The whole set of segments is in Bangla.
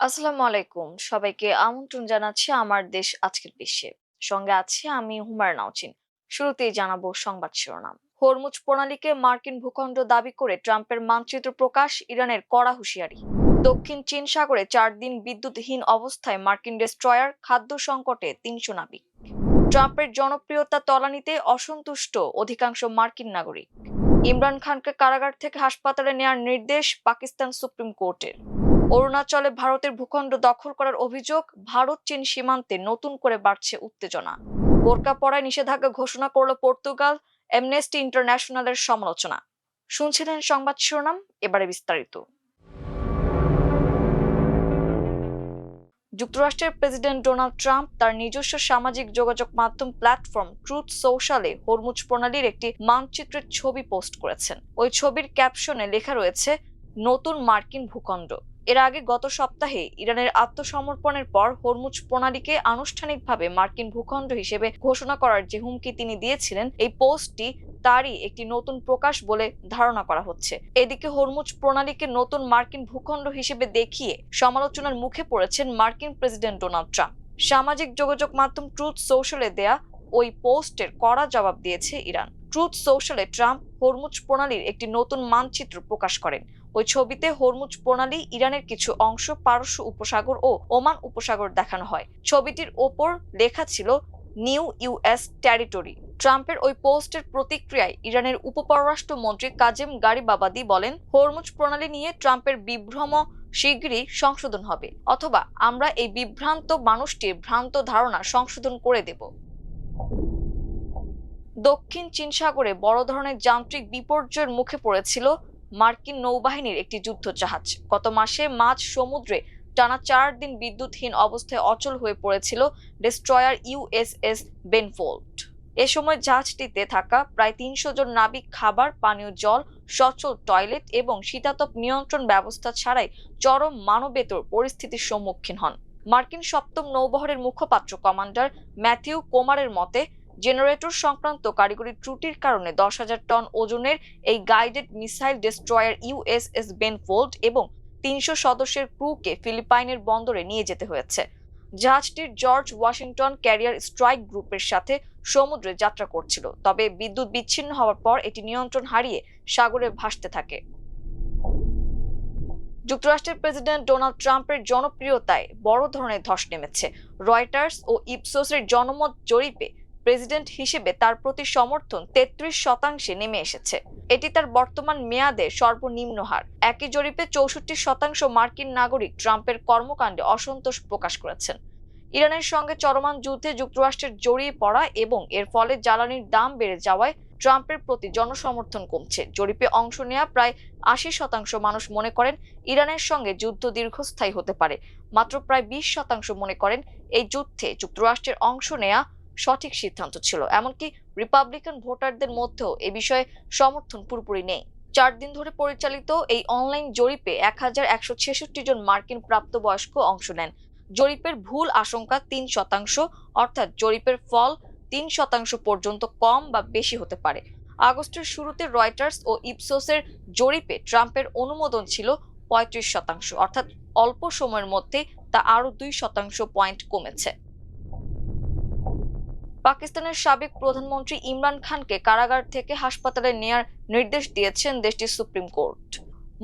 আসসালামু আলাইকুম। সবাইকে আমন্ত্রণ জানাচ্ছি আমার দেশ আজকের বিশ্বে। সঙ্গে আছি আমি হুমায়ুন নাওচিন। শুরুতেই জানাবো সংবাদ শিরোনাম। হরমুজ প্রণালীকে মার্কিন ভূখণ্ড দাবি করে ট্রাম্পের মানচিত্র প্রকাশ, ইরানের কড়া হুঁশিয়ারি। দক্ষিণ চীন সাগরে 4 দিন বিদ্যুৎহীন অবস্থায় মার্কিন ডেস্ট্রয়ার, খাদ্য সংকটে 300 নাবিক। ট্রাম্পের জনপ্রিয়তা তলানিতে অসন্তুষ্ট অধিকাংশ মার্কিন নাগরিক। ইমরান খানকে কারাগার থেকে হাসপাতালে নেয়ার নির্দেশ পাকিস্তান সুপ্রিম কোর্টের। অরুণাচলে ভারতের ভূখণ্ড দখল করার অভিযোগ, ভারত চীন সীমান্তে নতুন করে বাড়ছে উত্তেজনা। বোরকা পরায় নিষেধাজ্ঞা ঘোষণা করল পর্তুগাল, অ্যামনেস্টি ইন্টারন্যাশনালের সমালোচনা। শুনছিলেন সংবাদ শিরোনাম, এবারে বিস্তারিত। যুক্তরাষ্ট্রের প্রেসিডেন্ট ডোনাল্ড ট্রাম্প তার নিজস্ব সামাজিক যোগাযোগ মাধ্যম প্ল্যাটফর্ম ট্রুথ সোশ্যালে হরমুজ প্রণালীর একটি মানচিত্রের ছবি পোস্ট করেছেন। ওই ছবির ক্যাপশনে লেখা রয়েছে, নতুন মার্কিন ভূখণ্ড। এর আগে গত সপ্তাহে ইরানের আত্মসমর্পণের পর হরমুজ প্রণালীকে আনুষ্ঠানিকভাবে মার্কিন ভূখণ্ড হিসেবে ঘোষণা করার যে হুমকি তিনি দিয়েছিলেন, এই পোস্টটি তারই একটি নতুন প্রকাশ বলে ধারণা করা হচ্ছে। এদিকে হরমুজ প্রণালীকে নতুন মার্কিন ভূখণ্ড হিসেবে দেখিয়ে সমালোচনার মুখে পড়েছেন মার্কিন প্রেসিডেন্ট ডোনাল্ড ট্রাম্প। সামাজিক যোগাযোগ মাধ্যম ট্রুথ সোশ্যালে দেয়া ওই পোস্টের কড়া জবাব দিয়েছে ইরান। ট্রুথ সোশ্যালে ট্রাম্প হরমুজ প্রণালীর একটি নতুন মানচিত্র প্রকাশ করেন। ওই ছবিতে হরমুজ প্রণালী, ইরানের কিছু অংশ, পারস্য উপসাগর ও ওমান উপসাগর দেখানো হয়। ছবিটির ওপর লেখা ছিল নিউ ইউএস টেরিটরি। ট্রাম্পের ওই পোস্টের প্রতিক্রিয়ায় ইরানের উপপররাষ্ট্রমন্ত্রী কাজেম গারিবাবাদি বলেন, হরমুজ প্রণালী নিয়ে ট্রাম্পের বিভ্রম শিগগিরই সংশোধন হবে, অথবা আমরা এই বিভ্রান্ত মানুষটির ভ্রান্ত ধারণা সংশোধন করে দেব। দক্ষিণ চীন সাগরে বড় ধরনের যান্ত্রিক বিপর্যয়ের মুখে পড়েছিল মার্কিন নৌবাহিনীর একটি যুদ্ধজাহাজ। গত মাসে মাঝ সমুদ্রে টানা 4 দিন বিদ্যুৎহীন অবস্থায় অচল হয়ে পড়েছিল ডেস্ট্রয়ার ইউএসএস বেনফোল্ড। এ সময় জাহাজটিতে থাকা প্রায় 300 জন নাবিক খাবার, পানীয় জল, সচল টয়লেট এবং শীতাতপ নিয়ন্ত্রণ ব্যবস্থা ছাড়াই চরম মানবেতর পরিস্থিতির সম্মুখীন হন। মার্কিন সপ্তম নৌবহরের মুখপাত্র কমান্ডার ম্যাথিউ কোমারের মতে, জেনারেটর সংক্রান্ত কারিগরি ত্রুটির কারণে 10,000 টন ওজনের এই guided missile destroyer USS Benfold এবং 300 সদস্যের ক্রুকে ফিলিপাইনের বন্দরে নিয়ে যেতে হয়েছে। জাহাজটির জর্জ ওয়াশিংটন ক্যারিয়ার স্ট্রাইক গ্রুপের সাথে সমুদ্রে যাত্রা করছিল, তবে বিদ্যুৎ বিচ্ছিন্ন হওয়ার পর এটি নিয়ন্ত্রণ হারিয়ে সাগরে ভাসতে থাকে। যুক্তরাষ্ট্রের প্রেসিডেন্ট ডোনাল্ড ট্রাম্পের জনপ্রিয়তায় বড় ধরনের ধস নেমেছে। রয়টার্স ও ইপসোসের জনমত জরিপে প্রেসিডেন্ট হিসেবে তার প্রতি সমর্থন 33% নেমে এসেছে। এটি তার বর্তমান মেয়াদে সর্বনিম্ন হার। একই জরিপে 64% মার্কিন নাগরিক ট্রাম্পের কর্মকাণ্ডে অসন্তোষ প্রকাশ করেছেন। ইরানের সঙ্গে চলমান যুদ্ধে যুক্তরাষ্ট্রের জড়িয়ে পড়া এবং এর ফলে জ্বালানির দাম বেড়ে যাওয়ায় ট্রাম্পের প্রতি জনসমর্থন কমছে। জরিপে অংশ নেওয়া প্রায় 80% মানুষ মনে করেন ইরানের সঙ্গে যুদ্ধ দীর্ঘস্থায়ী হতে পারে। মাত্র প্রায় 20% মনে করেন এই যুদ্ধে যুক্তরাষ্ট্রের অংশ নেওয়া সঠিক সিদ্ধান্ত ছিল। এমনকি রিপাবলিকান ভোটারদের মধ্যেও এ বিষয়ে সমর্থন পুরোপুরি নেই। 4 দিন ধরে পরিচালিত এই অনলাইন জরিপে 1166 জন মার্কিন প্রাপ্তবয়স্ক অংশ নেন। জরিপের ভুল আশঙ্কা 3%, অর্থাৎ জরিপের ফল 3% পর্যন্ত কম বা বেশি হতে পারে। আগস্টের শুরুতে রয়টার্স ও ইপসোসের জরিপে ট্রাম্পের অনুমোদন ছিল 35%, অর্থাৎ অল্প সময়ের মধ্যে তা আরো 2% পয়েন্ট কমেছে। পাকিস্তানের সাবেক প্রধানমন্ত্রী ইমরান খানকে কারাগার থেকে হাসপাতালে নেয়ার নির্দেশ দিয়েছেন দেশটির সুপ্রিম কোর্ট।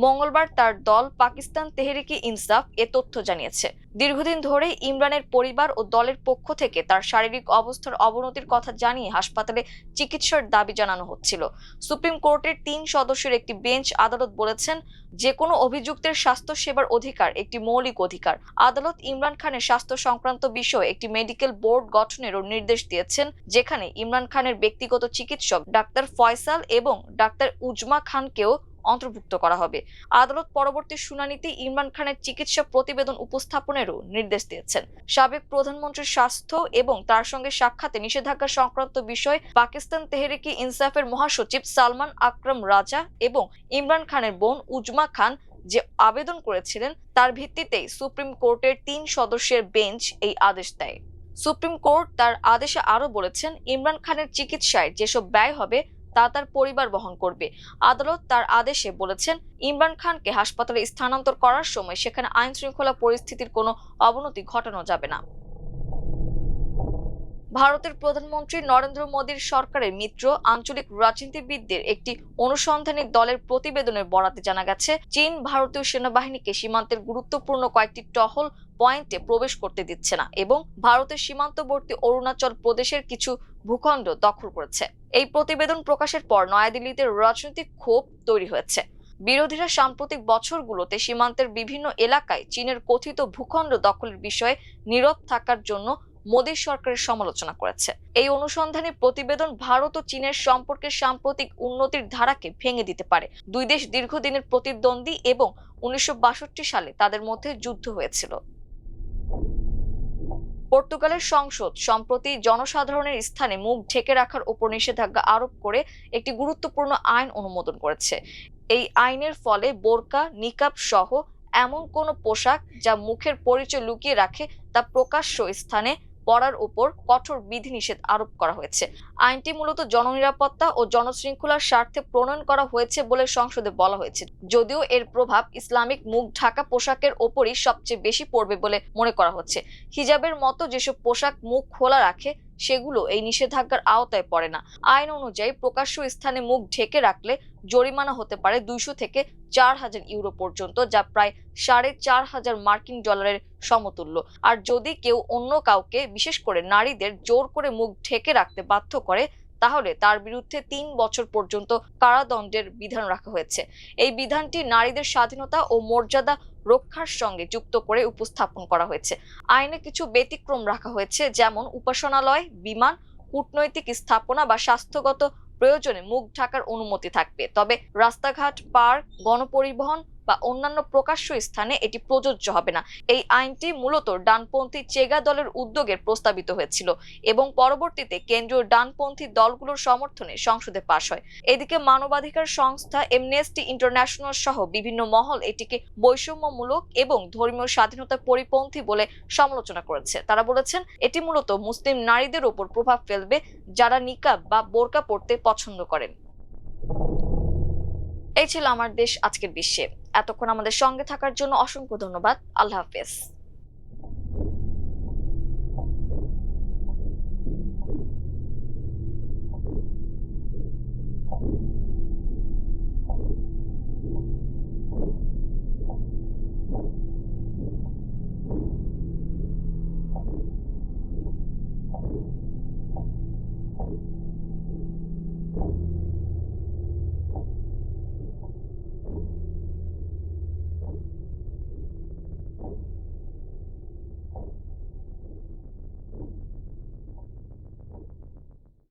মঙ্গলবার তার দল পাকিস্তান তেহরিকে ইনসাফ এ তথ্য জানিয়েছে। দীর্ঘদিন ধরে ইমরানের পরিবার ও দলের পক্ষ থেকে তার শারীরিক অবস্থার অবনতির কথা জানিয়ে হাসপাতালে চিকিৎসার দাবি জানানো হচ্ছিল। সুপ্রিম কোর্টের 3 সদস্যের একটি বেঞ্চ আদালত বলেছেন, যে কোনো অভিযুক্তের স্বাস্থ্য সেবার অধিকার একটি মৌলিক অধিকার। আদালত ইমরান খানের স্বাস্থ্য সংক্রান্ত বিষয়ে একটি মেডিকেল বোর্ড গঠনেরও নির্দেশ দিয়েছেন, যেখানে ইমরান খানের ব্যক্তিগত চিকিৎসক ডাক্তার ফয়সাল এবং ডাক্তার উজমা খানকেও অন্তর্ভুক্ত করা হবে। আদালত পরবর্তী শুনানিতে ইমরান খানের চিকিৎসা প্রতিবেদন উপস্থাপনেরও নির্দেশ দিয়েছেন। সাবেক প্রধানমন্ত্রীর স্বাস্থ্য এবং তার সঙ্গে সাক্ষাতে নিষেধাজ্ঞা সংক্রান্ত বিষয়ে পাকিস্তান তেহরিকে ইনসাফের মহাসচিব সালমান আকরাম রাজা এবং ইমরান খানের বোন উজমা খান যে আবেদন করেছিলেন, তার ভিত্তিতেই সুপ্রিম কোর্টের 3 সদস্যের বেঞ্চ এই আদেশ দেয়। সুপ্রিম কোর্ট তার আদেশে আরো বলেছেন, ইমরান খানের চিকিৎসায় যেসব ব্যয় হবে তা তার পরিবার বহন করবে। আদালত তার আদেশে বলেছেন, ইমরান খানকে হাসপাতালে স্থানান্তর করার সময় সেখানে আইন শৃঙ্খলা পরিস্থিতির কোনো অবনতি ঘটানো যাবে না। ভারতের প্রধানমন্ত্রী নরেন্দ্র মোদীর সরকারের মিত্র আঞ্চলিক রাজনীতিবিদদের একটি অনুসন্ধানী দলের প্রতিবেদনের বরাতে জানা গেছে, চীন ভারতীয় সেনাবাহিনীকে সীমান্তের গুরুত্বপূর্ণ কয়েকটি টহল পয়েন্টে প্রবেশ করতে দিচ্ছে না এবং ভারতের সীমান্তবর্তী অরুণাচল প্রদেশের কিছু ভূখণ্ড দখল করেছে। এই প্রতিবেদন প্রকাশের পর নয়াদিল্লিতে রাজনৈতিক ক্ষোভ তৈরি হয়েছে। বিরোধীরা সাম্প্রতিক বছরগুলোতে সীমান্তের বিভিন্ন এলাকায় চীনের কথিত ভূখণ্ড দখলের বিষয়ে নীরব থাকার জন্য মোদী সরকারের সমালোচনা করেছে। এই অনুসন্ধানী প্রতিবেদন ভারত ও চীনের সম্পর্কের সাম্প্রতিক উন্নতির ধারাকে ভেঙে দিতে পারে। দুই দেশ দীর্ঘদিনের প্রতিদ্বন্দ্বী এবং 1962 সালে তাদের মধ্যে যুদ্ধ হয়েছিল। পর্তুগালের সংসদ সম্প্রতি জনসাধারণের স্থানে মুখ ঢেকে রাখার উপর নিষেধাজ্ঞা আরোপ করে একটি গুরুত্বপূর্ণ আইন অনুমোদন করেছে। এই আইনের ফলে বোরকা, নিকাব সহ এমন কোনো পোশাক যা মুখের পরিচয় লুকিয়ে রাখে তা প্রকাশ্য স্থানে পরার উপর কঠোর বিধিনিষেধ আরোপ করা হয়েছে। আইনটি মূলত জননিরাপত্তা ও জনশৃঙ্খলার স্বার্থে প্রণয়ন করা হয়েছে বলে সংসদে বলা হয়েছে, যদিও এর প্রভাব ইসলামিক মুখ ঢাকা পোশাকের ওপরই সবচেয়ে বেশি পড়বে বলে মনে করা হচ্ছে। হিজাবের মতো যেসব পোশাক মুখ খোলা রাখে সেগুলো এই নিষেধাজ্ঞার আওতায় পড়ে না। আইন অনুযায়ী প্রকাশ্য স্থানে মুখ ঢেকে রাখলে জরিমানা হতে পারে 200 থেকে 4000 ইউরো পর্যন্ত, যা প্রায় $4500 সমতুল্য। আর যদি কেউ অন্য কাউকে, বিশেষ করে নারীদের, জোর করে মুখ ঢেকে রাখতে বাধ্য করে তাহলে তার বিরুদ্ধে 3 বছর পর্যন্ত কারাদণ্ডের বিধান রাখা হয়েছে। এই বিধানটি নারীদের স্বাধীনতা ও মর্যাদা রক্ষার সঙ্গে যুক্ত করে উপস্থাপন করা হয়েছে। আইনে কিছু ব্যতিক্রম রাখা হয়েছে, যেমন উপাসনালয়, বিমান, কূটনৈতিক স্থাপনা বা স্বাস্থ্যগত প্রয়োজনে মুখ ঢাকার অনুমতি থাকবে, তবে রাস্তাঘাট, পার্ক, গণপরিবহন বা অন্যান্য প্রকাশ্য স্থানে এটি প্রযোজ্য হবে না। এই আইনটি মূলত ডানপন্থী চেগা দলের উদ্যোগে প্রস্তাবিত হয়েছিল এবং পরবর্তীতে কেন্দ্রীয় ডানপন্থী দলগুলোর সমর্থনে সংসদে পাশ হয়। এদিকে মানবাধিকার সংস্থা এমনেস্টি ইন্টারন্যাশনাল সহ বিভিন্ন মহল এটিকে বৈষম্যমূলক এবং ধর্মীয় স্বাধীনতার পরিপন্থী বলে সমালোচনা করেছে। তারা বলেছেন, এটি মূলত মুসলিম নারীদের উপর প্রভাব ফেলবে যারা নিকাব বা বোরকা পরতে পছন্দ করেন। এই ছিল আমার দেশ আজকের বিশ্বে। এতক্ষণ আমাদের সঙ্গে থাকার জন্য অসংখ্য ধন্যবাদ। আল্লাহ হাফেজ।